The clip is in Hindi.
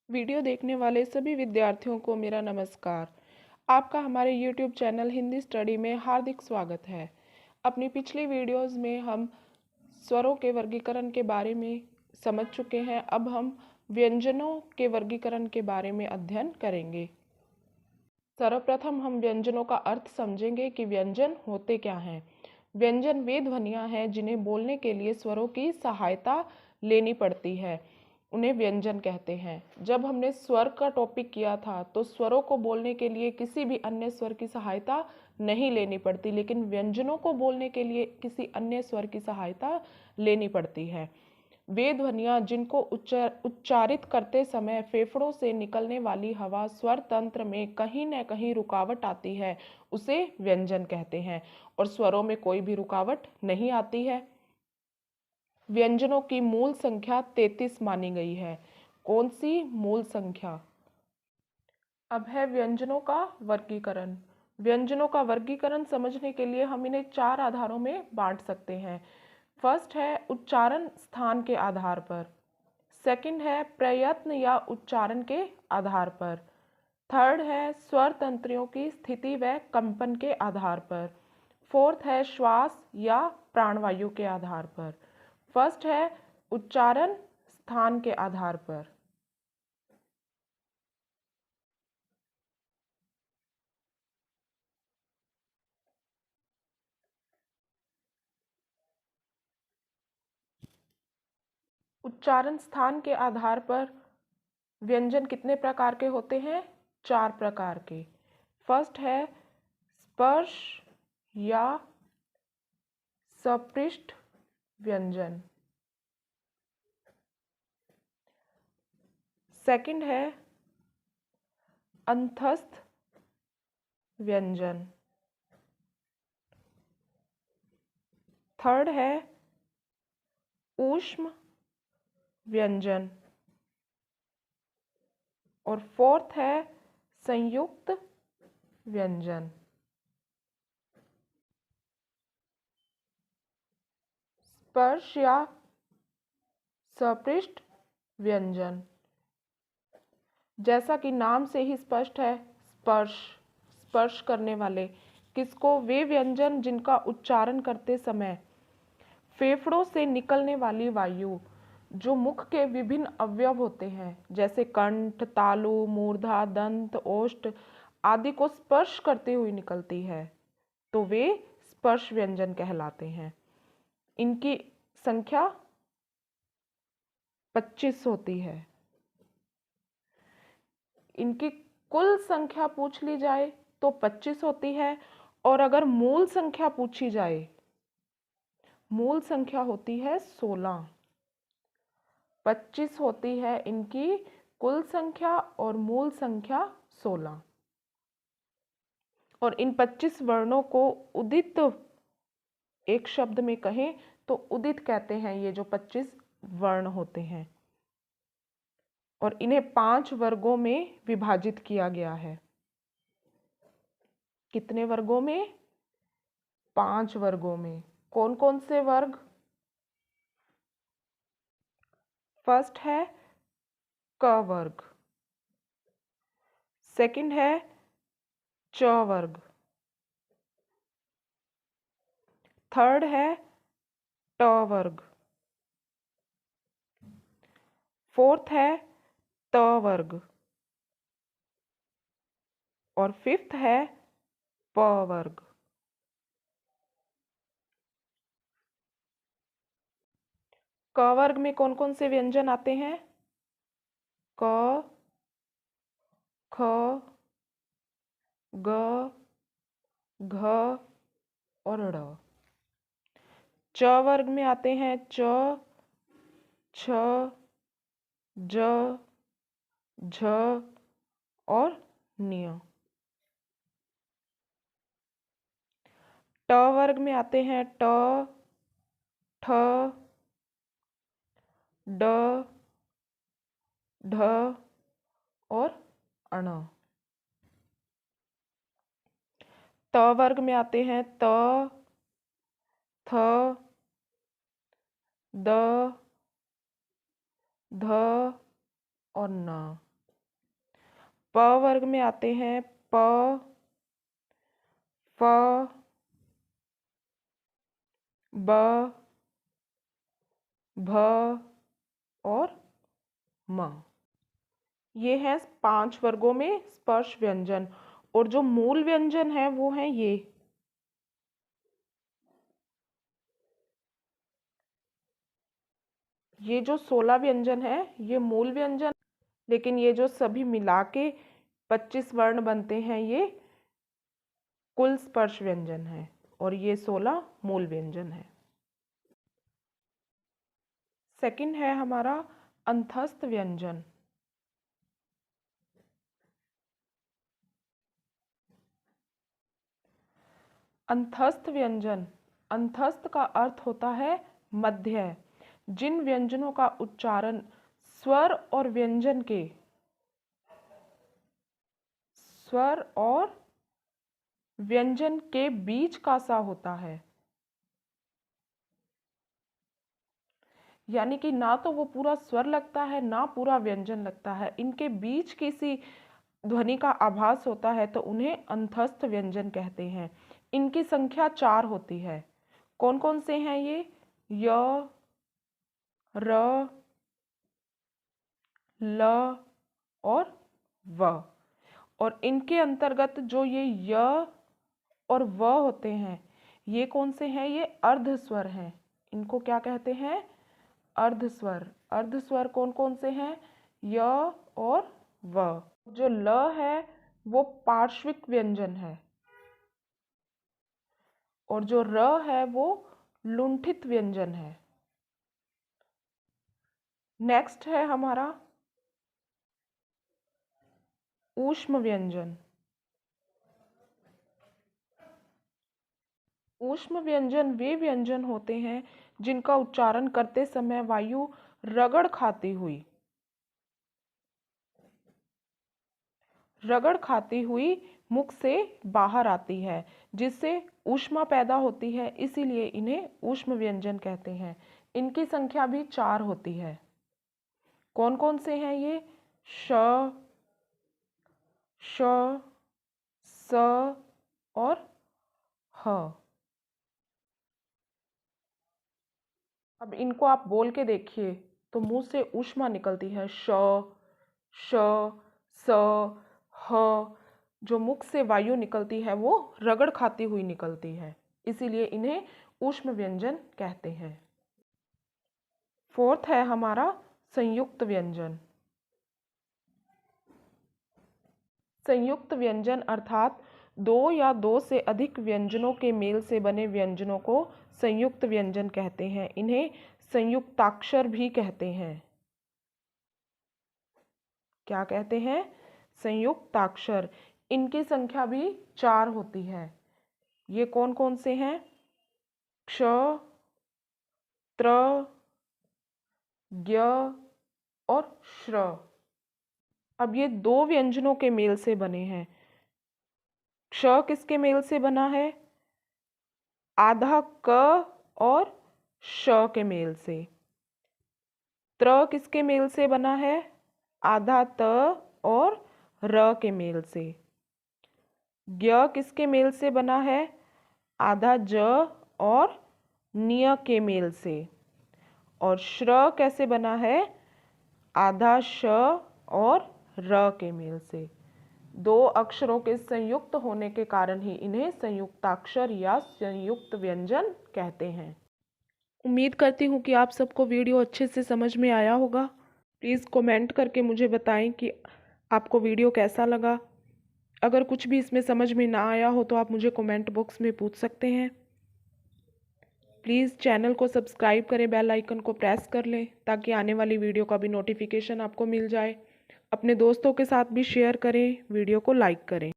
वीडियो देखने वाले सभी विद्यार्थियों को मेरा नमस्कार। आपका हमारे YouTube चैनल हिंदी स्टडी में हार्दिक स्वागत है। अपनी पिछली वीडियोस में हम स्वरों के वर्गीकरण के बारे में समझ चुके हैं। अब हम व्यंजनों के वर्गीकरण के बारे में अध्ययन करेंगे। सर्वप्रथम हम व्यंजनों का अर्थ समझेंगे कि व्यंजन होते क्या हैं। व्यंजन वे ध्वनियाँ हैं जिन्हें बोलने के लिए स्वरों की सहायता लेनी पड़ती है, उन्हें व्यंजन कहते हैं। जब हमने स्वर का टॉपिक किया था तो स्वरों को बोलने के लिए किसी भी अन्य स्वर की सहायता नहीं लेनी पड़ती, लेकिन व्यंजनों को बोलने के लिए किसी अन्य स्वर की सहायता लेनी पड़ती है। वे ध्वनियाँ जिनको उच्चारित करते समय फेफड़ों से निकलने वाली हवा स्वर तंत्र में कहीं न कहीं रुकावट आती है, उसे व्यंजन कहते हैं। और स्वरों में कोई भी रुकावट नहीं आती है। व्यंजनों की मूल संख्या 33 मानी गई है। कौन सी मूल संख्या? अब है व्यंजनों का वर्गीकरण। व्यंजनों का वर्गीकरण समझने के लिए हम इन्हें 4 आधारों में बांट सकते हैं। फर्स्ट है उच्चारण स्थान के आधार पर। सेकंड है प्रयत्न या उच्चारण के आधार पर। थर्ड है स्वर तंत्रियों की स्थिति व कंपन के आधार पर। फोर्थ है श्वास या प्राणवायु के आधार पर। फर्स्ट है उच्चारण स्थान के आधार पर। उच्चारण स्थान के आधार पर व्यंजन कितने प्रकार के होते हैं? 4 प्रकार के। फर्स्ट है स्पर्श या सपृष्ठ व्यंजन। सेकंड है अंतस्थ व्यंजन। थर्ड है ऊष्म व्यंजन। और फोर्थ है संयुक्त व्यंजन। स्पर्श या सपृष्ठ व्यंजन, जैसा कि नाम से ही स्पष्ट है, स्पर्श, स्पर्श करने वाले। किसको? वे व्यंजन जिनका उच्चारण करते समय फेफड़ों से निकलने वाली वायु जो मुख के विभिन्न अवयव होते हैं, जैसे कंठ, तालु, मूर्धा, दंत, ओष्ठ आदि को स्पर्श करते हुए निकलती है, तो वे स्पर्श व्यंजन कहलाते हैं। इनकी संख्या 25 होती है। इनकी कुल संख्या पूछ ली जाए तो 25 होती है, और अगर मूल संख्या पूछी जाए, मूल संख्या होती है 16। 25 होती है इनकी कुल संख्या और मूल संख्या 16। और इन 25 वर्णों को उदित, एक शब्द में कहें तो उदित कहते हैं ये जो 25 वर्ण होते हैं। और इन्हें 5 वर्गों में विभाजित किया गया है। कितने वर्गों में? 5 वर्गों में। कौन कौन से वर्ग? फर्स्ट है क वर्ग। सेकंड है च वर्ग। थर्ड है ट वर्ग। फोर्थ है त वर्ग। और फिफ्थ है प वर्ग। क वर्ग में कौन कौन से व्यंजन आते हैं? क, ख, ग, घ और ड़। च वर्ग में आते हैं च, छ, ज, झ और ञ। ट वर्ग में आते हैं ट, ठ, ड, ढ और अण। त वर्ग में आते हैं त, थ, द, ध और न। प वर्ग में आते हैं प, फ, ब, भ और म। ये है 5 वर्गों में स्पर्श व्यंजन। और जो मूल व्यंजन है वो है ये जो 16 व्यंजन है ये मूल व्यंजन, लेकिन ये जो सभी मिला के 25 वर्ण बनते हैं ये कुल स्पर्श व्यंजन है, और ये 16 मूल व्यंजन है। सेकंड है हमारा अंतस्थ व्यंजन। अंतस्थ व्यंजन, अंतस्थ का अर्थ होता है मध्य। जिन व्यंजनों का उच्चारण स्वर और व्यंजन के बीच का सा होता है, यानी कि ना तो वो पूरा स्वर लगता है ना पूरा व्यंजन लगता है, इनके बीच किसी ध्वनि का आभास होता है तो उन्हें अंतस्थ व्यंजन कहते हैं। इनकी संख्या 4 होती है। कौन कौन से हैं ये? य, र, ल और व। और इनके अंतर्गत जो ये य और व होते हैं ये कौन से हैं? ये अर्ध स्वर हैं। इनको क्या कहते हैं? अर्ध स्वर। अर्ध स्वर कौन कौन से हैं? य और व। जो ल है वो पार्श्विक व्यंजन है, और जो र है वो लुंठित व्यंजन है। नेक्स्ट है हमारा ऊष्म व्यंजन। ऊष्म व्यंजन वे व्यंजन होते हैं जिनका उच्चारण करते समय वायु रगड़ खाती हुई मुख से बाहर आती है, जिससे ऊष्मा पैदा होती है, इसीलिए इन्हें ऊष्म व्यंजन कहते हैं। इनकी संख्या भी 4 होती है। कौन कौन से हैं ये? श, श, स और ह। अब इनको आप बोल के देखिए तो मुंह से ऊष्मा निकलती है। श, श, स, ह। जो मुख से वायु निकलती है वो रगड़ खाती हुई निकलती है, इसीलिए इन्हें ऊष्म व्यंजन कहते हैं। फोर्थ है हमारा संयुक्त व्यंजन। संयुक्त व्यंजन अर्थात दो या दो से अधिक व्यंजनों के मेल से बने व्यंजनों को संयुक्त व्यंजन कहते हैं। इन्हें संयुक्ताक्षर भी कहते हैं। क्या कहते हैं? संयुक्ताक्षर। इनकी संख्या भी 4 होती है। ये कौन कौन से हैं? क्ष, त्र, ज्ञ और श्र। अब ये 2 व्यंजनों के मेल से बने हैं। क्ष किसके मेल से बना है? आधा क और श के मेल से। त्र किसके मेल से बना है? आधा त और र के मेल से। ज्ञ किसके मेल से बना है? आधा ज और निय के मेल से। और श्र कैसे बना है? आधा श और र के मेल से। 2 अक्षरों के संयुक्त होने के कारण ही इन्हें संयुक्ताक्षर या संयुक्त व्यंजन कहते हैं। उम्मीद करती हूँ कि आप सबको वीडियो अच्छे से समझ में आया होगा। प्लीज़ कमेंट करके मुझे बताएं कि आपको वीडियो कैसा लगा। अगर कुछ भी इसमें समझ में ना आया हो तो आप मुझे कमेंट बॉक्स में पूछ सकते हैं। प्लीज़ चैनल को सब्सक्राइब करें, बेल आइकन को प्रेस कर लें ताकि आने वाली वीडियो का भी नोटिफिकेशन आपको मिल जाए। अपने दोस्तों के साथ भी शेयर करें, वीडियो को लाइक करें।